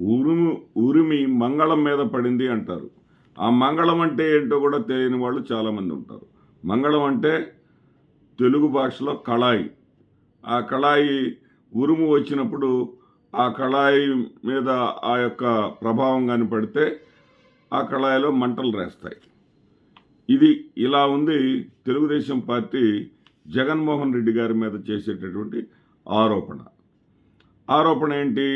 ఉరుము ఉరిమి మంగళం మీద పడింది అంటారు. ఆ మంగళం అంటే ఏంటో కూడా తెలియని వాళ్ళు చాలామంది ఉంటారు. మంగళం అంటే తెలుగు భాషలో కళాయి. ఆ కళాయి ఉరుము వచ్చినప్పుడు ఆ కళాయి మీద ఆ యొక్క ప్రభావం కానీ పడితే ఆ కళాయిలో మంటలు రేస్తాయి. ఇది ఇలా ఉంది తెలుగుదేశం పార్టీ జగన్మోహన్ రెడ్డి గారి మీద చేసేటటువంటి ఆరోపణ. ఆరోపణ ఏంటి?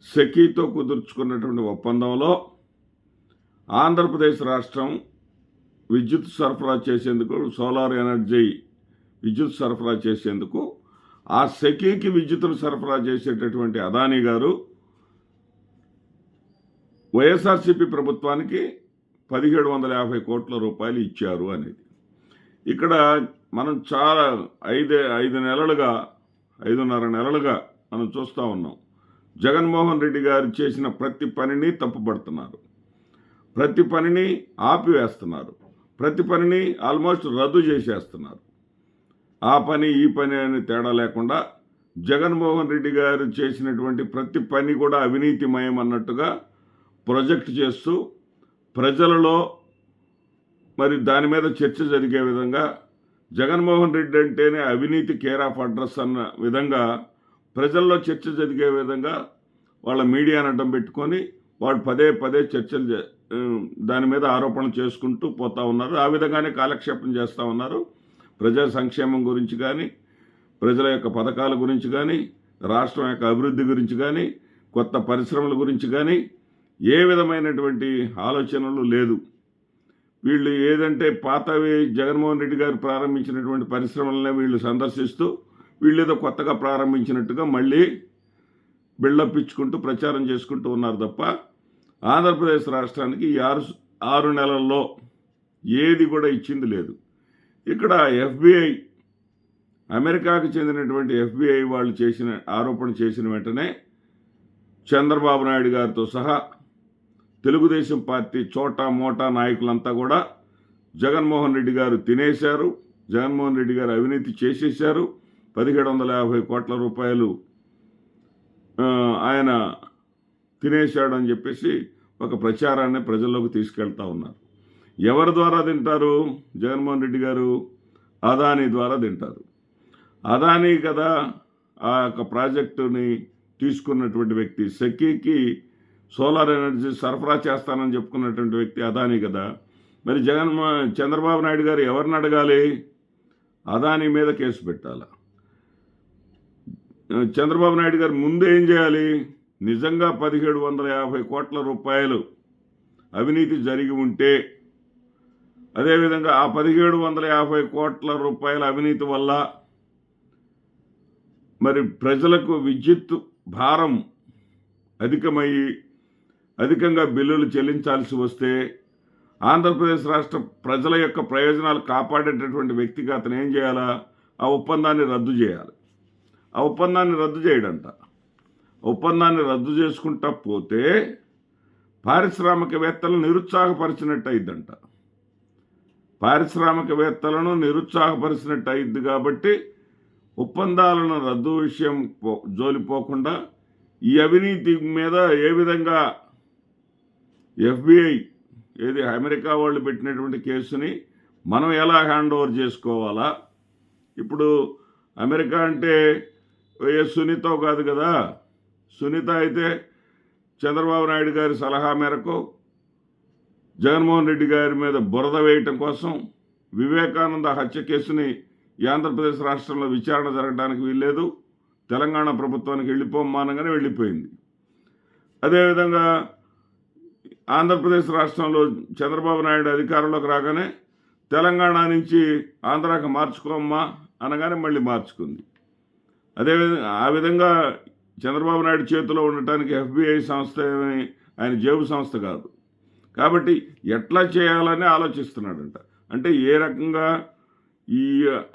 సెకీతో కుదుర్చుకున్నటువంటి ఒప్పందంలో ఆంధ్రప్రదేశ్ రాష్ట్రం విద్యుత్ సరఫరా చేసేందుకు, సోలార్ ఎనర్జీ విద్యుత్ సరఫరా చేసేందుకు ఆ సెకీకి విద్యుత్తును సరఫరా చేసేటటువంటి అదానీ గారు వైఎస్ఆర్సీపీ ప్రభుత్వానికి 1750 కోట్ల రూపాయలు ఇచ్చారు అనేది. ఇక్కడ మనం చాలా 5.5 నెలలుగా మనం చూస్తూ ఉన్నాం. జగన్మోహన్ రెడ్డి గారు చేసిన ప్రతి పనిని తప్పుపడుతున్నారు, ప్రతి పనిని ఆపివేస్తున్నారు, ప్రతి పనిని ఆల్మోస్ట్ రద్దు చేసేస్తున్నారు. ఆ పని ఈ పని అని తేడా లేకుండా జగన్మోహన్ రెడ్డి గారు చేసినటువంటి ప్రతి పని కూడా అవినీతిమయం అన్నట్టుగా ప్రొజెక్ట్ చేస్తూ ప్రజలలో మరి దాని మీద చర్చ జరిగే విధంగా, జగన్మోహన్ రెడ్డి అంటేనే అవినీతి కేర్ ఆఫ్ అడ్రస్ అన్న విధంగా ప్రజల్లో చర్చ జరిగే విధంగా వాళ్ళ మీడియాను అడ్డం పెట్టుకొని వాడు పదే చర్చలు దాని మీద ఆరోపణలు చేసుకుంటూ పోతూ ఉన్నారు. ఆ విధంగానే కాలక్షేపం చేస్తూ ఉన్నారు. ప్రజా సంక్షేమం గురించి కానీ, ప్రజల యొక్క పథకాల గురించి కానీ, రాష్ట్రం యొక్క అభివృద్ధి గురించి కానీ, కొత్త పరిశ్రమల గురించి కానీ ఏ విధమైనటువంటి ఆలోచనలు లేదు. వీళ్ళు ఏదంటే పాతవి జగన్మోహన్ రెడ్డి గారు ప్రారంభించినటువంటి పరిశ్రమలనే వీళ్ళు సందర్శిస్తూ వీళ్ళేదో కొత్తగా ప్రారంభించినట్టుగా మళ్ళీ బిల్డప్ ఇచ్చుకుంటూ ప్రచారం చేసుకుంటూ ఉన్నారు తప్ప ఆంధ్రప్రదేశ్ రాష్ట్రానికి ఈ 6 నెలల్లో ఏది కూడా ఇచ్చింది లేదు. ఇక్కడ ఎఫ్బిఐ, అమెరికాకు చెందినటువంటి ఎఫ్బిఐ వాళ్ళు ఆరోపణ చేసిన వెంటనే చంద్రబాబు నాయుడు గారితో సహా తెలుగుదేశం పార్టీ చోటా మోటా నాయకులంతా కూడా జగన్మోహన్ రెడ్డి గారు తినేశారు, జగన్మోహన్ రెడ్డి గారు అవినీతి చేసేశారు, 1750 కోట్ల రూపాయలు ఆయన తినేశాడు అని చెప్పేసి ఒక ప్రచారాన్ని ప్రజల్లోకి తీసుకెళ్తా ఉన్నారు. ఎవరి ద్వారా తింటారు? జగన్మోహన్ రెడ్డి గారు అదానీ ద్వారా తింటారు. అదానీ కదా ఆ యొక్క ప్రాజెక్టుని తీసుకున్నటువంటి వ్యక్తి, సెకీకి సోలార్ ఎనర్జీ సరఫరా చేస్తానని చెప్పుకున్నటువంటి వ్యక్తి అదానీ కదా. మరి చంద్రబాబు నాయుడు గారు ఎవరిని అడగాలి? అదానీ మీద కేసు పెట్టాలి. చంద్రబాబు నాయుడు గారు ముందు ఏం చేయాలి? నిజంగా 1750 కోట్ల రూపాయలు అవినీతి జరిగి ఉంటే, అదేవిధంగా ఆ 1750 కోట్ల రూపాయల అవినీతి వల్ల మరి ప్రజలకు విద్యుత్ భారం అధికమయ్యి అధికంగా బిల్లులు చెల్లించాల్సి వస్తే ఆంధ్రప్రదేశ్ రాష్ట్ర ప్రజల యొక్క ప్రయోజనాలు కాపాడేటటువంటి వ్యక్తిగా అతను ఏం చేయాలా? ఆ ఒప్పందాన్ని రద్దు చేయాలి. ఆ ఒప్పందాన్ని రద్దు చేయడంట. ఒప్పందాన్ని రద్దు చేసుకుంటా పోతే పారిశ్రామికవేత్తలను నిరుత్సాహపరిచినట్టు అయిందంట. పారిశ్రామికవేత్తలను నిరుత్సాహపరిచినట్టు అయింది కాబట్టి ఒప్పందాలను రద్దు విషయం జోలిపోకుండా ఈ అవినీతి మీద ఏ విధంగా ఎఫ్బిఐ అమెరికా వాళ్ళు పెట్టినటువంటి కేసుని మనం ఎలా హ్యాండ్ ఓవర్ చేసుకోవాలా? ఇప్పుడు అమెరికా అంటే సునీత కాదు కదా. సునీత అయితే చంద్రబాబు నాయుడు గారి సలహా మేరకు జగన్మోహన్ రెడ్డి గారి మీద బురద వేయటం కోసం వివేకానంద హత్య కేసుని ఈ ఆంధ్రప్రదేశ్ రాష్ట్రంలో విచారణ జరగడానికి వీల్లేదు, తెలంగాణ ప్రభుత్వానికి వెళ్ళిపోమానగానే వెళ్ళిపోయింది. అదేవిధంగా ఆంధ్రప్రదేశ్ రాష్ట్రంలో చంద్రబాబు నాయుడు అధికారంలోకి రాగానే తెలంగాణ నుంచి ఆంధ్రాకి మార్చుకోమ్మా అనగానే మళ్ళీ మార్చుకుంది. అదేవిధంగా ఆ విధంగా చంద్రబాబు నాయుడు చేతిలో ఉండటానికి ఎఫ్బిఐ సంస్థ ఆయన జేబు సంస్థ కాదు. కాబట్టి ఎట్లా చేయాలని ఆలోచిస్తున్నాడంట. అంటే ఏ రకంగా ఈ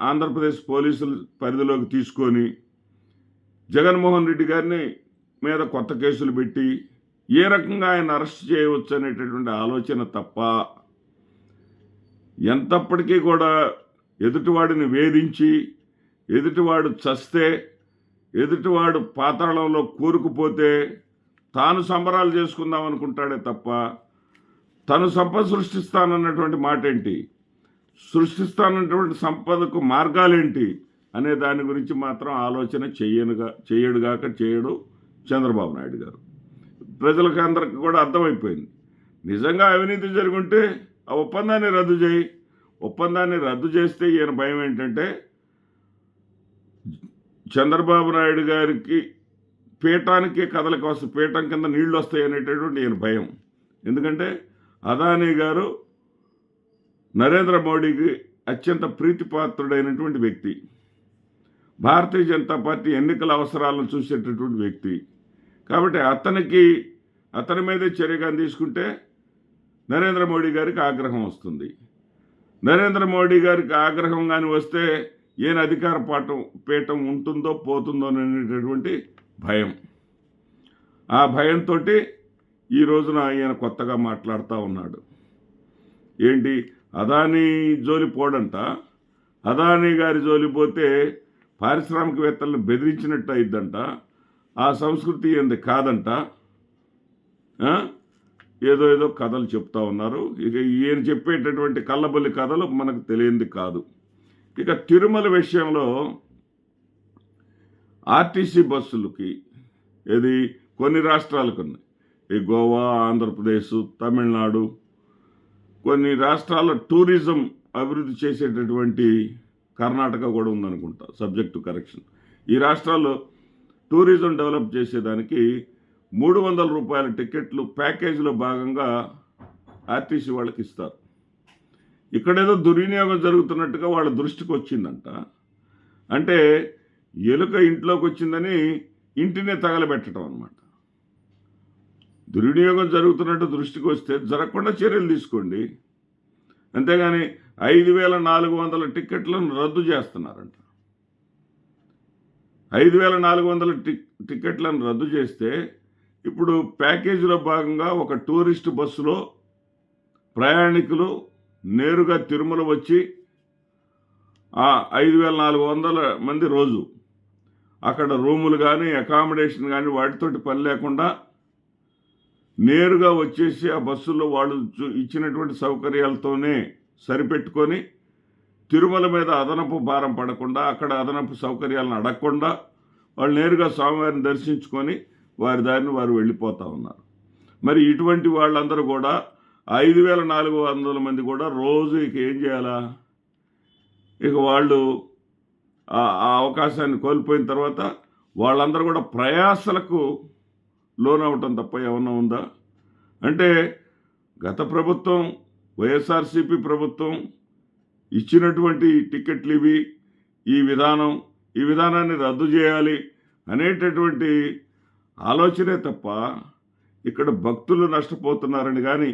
ఆంధ్రప్రదేశ్ పోలీసుల పరిధిలోకి తీసుకొని జగన్మోహన్ రెడ్డి గారిని మీద కొత్త కేసులు పెట్టి ఏ రకంగా ఆయన అరెస్ట్ చేయవచ్చు అనేటటువంటి ఆలోచన తప్ప ఎంతప్పటికీ కూడా ఎదుటివాడిని వేధించి ఎదుటివాడు చస్తే ఎదుటివాడు పాతాళంలో కూరుకుపోతే తాను సంబరాలు చేసుకుందాం అనుకుంటాడే తప్ప తను సంపద సృష్టిస్తానన్నటువంటి మాట ఏంటి, సృష్టిస్తానన్నటువంటి సంపదకు మార్గాలేంటి అనే దాని గురించి మాత్రం ఆలోచన చేయడు చంద్రబాబు నాయుడు గారు. ప్రజలకు అందరికీ కూడా అర్థమైపోయింది. నిజంగా అవినీతి జరుగుంటే ఆ ఒప్పందాన్ని రద్దు చేయి. ఒప్పందాన్ని రద్దు చేస్తే ఈయన భయం ఏంటంటే చంద్రబాబు నాయుడు గారికి పీఠానికి కథలకు వస్తాయి, పీఠం కింద నీళ్లు వస్తాయి అనేటటువంటి ఈయన భయం. ఎందుకంటే అదానీ గారు నరేంద్ర మోడీకి అత్యంత ప్రీతిపాత్రుడైనటువంటి వ్యక్తి, భారతీయ జనతా పార్టీ ఎన్నికల అవసరాలను చూసేటటువంటి వ్యక్తి. కాబట్టి అతని మీదే చర్యగా తీసుకుంటే నరేంద్ర మోడీ గారికి ఆగ్రహం వస్తుంది. నరేంద్ర మోడీ గారికి ఆగ్రహం కానీ వస్తే ఈయన అధికార పీఠం ఉంటుందో పోతుందో అనేటటువంటి భయం. ఆ భయంతో ఈ రోజున ఈయన కొత్తగా మాట్లాడుతూ ఉన్నాడు. ఏంటి, అదానీ జోలి పోడంట, అదానీ గారి జోలి పోతే పారిశ్రామికవేత్తలను బెదిరించినట్టు అయిద్దంట, ఆ సంస్కృతి ఏంది కాదంట, ఏదో కథలు చెప్తా ఉన్నారు. ఇక ఈయన చెప్పేటటువంటి కళ్ళబొల్లి కథలు మనకు తెలియంది కాదు. ఇక తిరుమల విషయంలో ఆర్టీసీ బస్సులకి ఇది కొన్ని రాష్ట్రాలకు ఉన్నాయి, ఈ గోవా, ఆంధ్రప్రదేశ్, తమిళనాడు, కొన్ని రాష్ట్రాల టూరిజం అభివృద్ధి చేసేటటువంటి కర్ణాటక కూడా ఉందనుకుంటా, సబ్జెక్ట్ టు కరెక్షన్. ఈ రాష్ట్రాల్లో టూరిజం డెవలప్ చేసేదానికి 300 రూపాయల టికెట్లు ప్యాకేజీలో భాగంగా ఆర్టీసీ వాళ్ళకి ఇస్తారు. ఇక్కడేదో దుర్వినియోగం జరుగుతున్నట్టుగా వాళ్ళ దృష్టికి వచ్చిందంట. అంటే ఎలుక ఇంట్లోకి వచ్చిందని ఇంటినే తగలబెట్టడం అన్నమాట. దుర్వినియోగం జరుగుతున్నట్టు దృష్టికి వస్తే జరగకుండా చర్యలు తీసుకోండి, అంతేగాని 5,400 టికెట్లను రద్దు చేస్తున్నారంట. 5,400 టికెట్లను రద్దు చేస్తే ఇప్పుడు ప్యాకేజీలో భాగంగా ఒక టూరిస్ట్ బస్సులో ప్రయాణికులు నేరుగా తిరుమల వచ్చి ఆ 5,400 మంది రోజు అక్కడ రూములు కానీ అకామిడేషన్ కానీ వాటితోటి పని లేకుండా నేరుగా వచ్చేసి ఆ బస్సుల్లో వాళ్ళు ఇచ్చినటువంటి సౌకర్యాలతోనే సరిపెట్టుకొని తిరుమల మీద అదనపు భారం పడకుండా, అక్కడ అదనపు సౌకర్యాలను అడగకుండా వాళ్ళు నేరుగా స్వామివారిని దర్శించుకొని వారి దారిని వారు వెళ్ళిపోతూ ఉన్నారు. మరి ఇటువంటి వాళ్ళందరూ కూడా 5,400 మంది కూడా రోజు ఇక ఏం చేయాలా, ఇక వాళ్ళు ఆ అవకాశాన్ని కోల్పోయిన తర్వాత వాళ్ళందరూ కూడా ప్రయాసలకు లోనవటం తప్ప ఏమన్నా ఉందా? అంటే గత ప్రభుత్వం, వైఎస్ఆర్సీపీ ప్రభుత్వం ఇచ్చినటువంటి టికెట్లు ఇవి, ఈ విధానాన్ని రద్దు చేయాలి అనేటటువంటి ఆలోచనే తప్ప ఇక్కడ భక్తులు నష్టపోతున్నారని కానీ,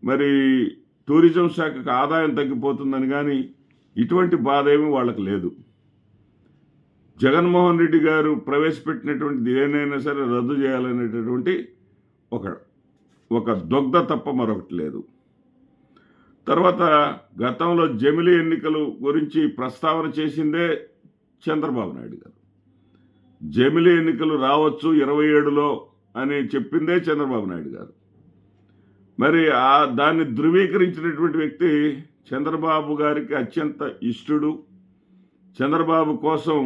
మరి టూరిజం శాఖకు ఆదాయం తగ్గిపోతుందని కానీ ఇటువంటి బాధ ఏమీ వాళ్ళకి లేదు. జగన్మోహన్ రెడ్డి గారు ప్రవేశపెట్టినటువంటి ఏదైనా సరే రద్దు చేయాలనేటటువంటి ఒక దొగ్ధ తప్ప మరొకటి లేదు. తర్వాత గతంలో జమిలీ ఎన్నికలు గురించి ప్రస్తావన చేసిందే చంద్రబాబు నాయుడు గారు. జమిలీ ఎన్నికలు రావచ్చు 27లో అని చెప్పిందే చంద్రబాబు నాయుడు గారు. మరి దాన్ని ధృవీకరించినటువంటి వ్యక్తి చంద్రబాబు గారికి అత్యంత ఇష్టడు. చంద్రబాబు కోసం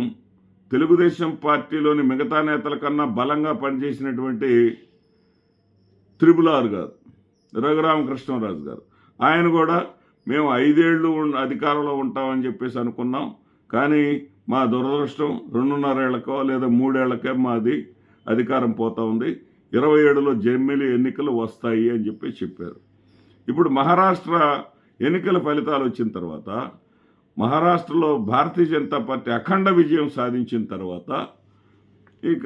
తెలుగుదేశం పార్టీలోని మిగతా నేతల కన్నా బలంగా పనిచేసినటువంటి త్రిపుల్ ఆర్ గారు, రఘురామకృష్ణరాజు గారు, ఆయన కూడా మేము 5 ఏళ్ళు అధికారంలో ఉంటామని చెప్పేసి అనుకున్నాం, కానీ మా దురదృష్టం 2.5 ఏళ్లకో లేదా 3 ఏళ్లకే మాది అధికారం పోతా ఉంది, 27లో జమిలీ ఎన్నికలు వస్తాయి అని చెప్పారు. ఇప్పుడు మహారాష్ట్ర ఎన్నికల ఫలితాలు వచ్చిన తర్వాత, మహారాష్ట్రలో భారతీయ జనతా పార్టీ అఖండ విజయం సాధించిన తర్వాత ఇక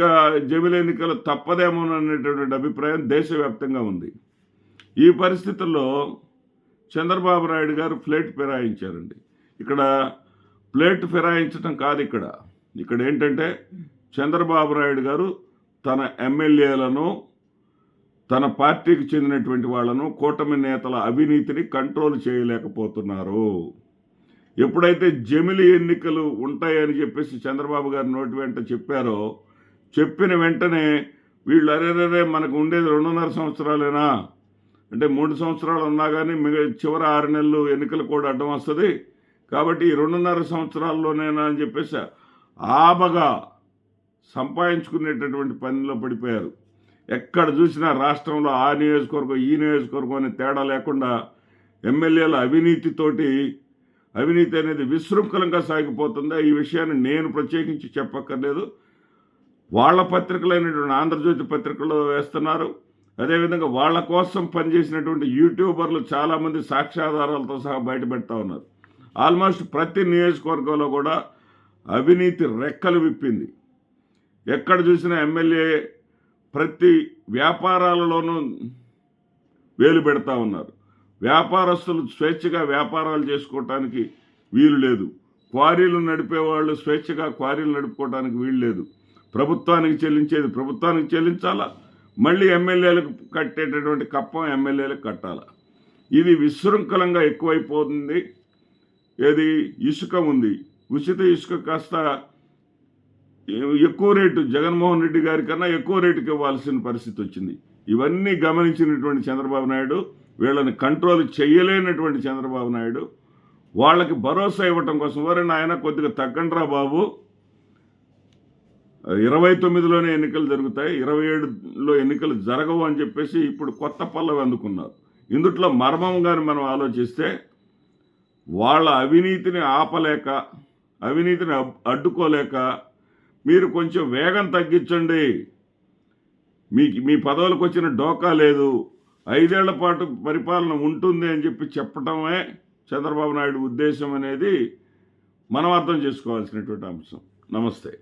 జమిలీ ఎన్నికలు తప్పదేమోననేటటువంటి అభిప్రాయం దేశవ్యాప్తంగా ఉంది. ఈ పరిస్థితుల్లో చంద్రబాబు నాయుడు గారు ప్లేట్ ఫిరాయించారండి. ఇక్కడ ప్లేట్ ఫిరాయించడం కాదు, ఇక్కడ ఏంటంటే చంద్రబాబు నాయుడు గారు తన ఎమ్మెల్యేలను, తన పార్టీకి చెందినటువంటి వాళ్ళను, కూటమి నేతల అవినీతిని కంట్రోల్ చేయలేకపోతున్నారు. ఎప్పుడైతే జమిలీ ఎన్నికలు ఉంటాయని చెప్పేసి చంద్రబాబు గారు నోటి వెంట చెప్పారో, చెప్పిన వెంటనే వీళ్ళు అరేరే మనకు ఉండేది 2.5 సంవత్సరాలేనా, అంటే 3 సంవత్సరాలు ఉన్నా కానీ చివరి 6 నెలలు ఎన్నికలు కూడా అడ్డం వస్తుంది, కాబట్టి ఈ 2.5 సంవత్సరాల్లోనేనా అని చెప్పేసి ఆబగా సంపాదించుకునేటటువంటి పనిలో పడిపోయారు. ఎక్కడ చూసినా రాష్ట్రంలో ఆ నియోజకవర్గం ఈ నియోజకవర్గం అనే తేడా లేకుండా ఎమ్మెల్యేల అవినీతి అనేది విశృంఖలంగా సాగిపోతుందా, ఈ విషయాన్ని నేను ప్రత్యేకించి చెప్పక్కర్లేదు. వాళ్ళ పత్రికలైనటువంటి ఆంధ్రజ్యోతి పత్రికలో వేస్తున్నారు. అదేవిధంగా వాళ్ళ కోసం పనిచేసినటువంటి యూట్యూబర్లు చాలామంది సాక్ష్యాధారాలతో సహా బయటపెడతా ఉన్నారు. ఆల్మోస్ట్ ప్రతి నియోజకవర్గంలో కూడా అవినీతి రెక్కలు విప్పింది. ఎక్కడ చూసినా ఎమ్మెల్యే ప్రతి వ్యాపారాలలోనూ వేలు పెడతా ఉన్నారు. వ్యాపారస్తులు స్వేచ్ఛగా వ్యాపారాలు చేసుకోవటానికి వీలు లేదు. క్వారీలు నడిపేవాళ్ళు స్వేచ్ఛగా క్వారీలు నడుపుకోవడానికి వీలు లేదు. ప్రభుత్వానికి చెల్లించేది ప్రభుత్వానికి చెల్లించాలా, మళ్ళీ ఎమ్మెల్యేలకు కట్టేటటువంటి కప్పం ఎమ్మెల్యేలకు కట్టాలా. ఇది విశృంఖలంగా ఎక్కువైపోతుంది. ఏది ఇసుక ఉంది, ఉచిత ఇసుక కాస్త ఎక్కువ రేటు, జగన్మోహన్ రెడ్డి గారి కన్నా ఎక్కువ రేటుకి ఇవ్వాల్సిన పరిస్థితి వచ్చింది. ఇవన్నీ గమనించినటువంటి చంద్రబాబు నాయుడు, వీళ్ళని కంట్రోల్ చేయలేనటువంటి చంద్రబాబు నాయుడు వాళ్ళకి భరోసా ఇవ్వటం కోసం, వారిని ఆయన కొద్దిగా తగ్గండ్రా బాబు, 29లోనే ఎన్నికలు జరుగుతాయి, 27లో ఎన్నికలు జరగవు అని చెప్పేసి ఇప్పుడు కొత్త పల్లవి అందుకున్నారు. ఇందుట్లో మర్మం కానీ మనం ఆలోచిస్తే వాళ్ళ అవినీతిని ఆపలేక, అవినీతిని అడ్డుకోలేక మీరు కొంచెం వేగం తగ్గించండి, మీ పదవులకు వచ్చిన డోకా లేదు, 5 ఏళ్ల పాటు పరిపాలన ఉంటుంది అని చెప్పటమే చంద్రబాబు నాయుడు ఉద్దేశం అనేది మనం అర్థం చేసుకోవాల్సినటువంటి అంశం. నమస్తే.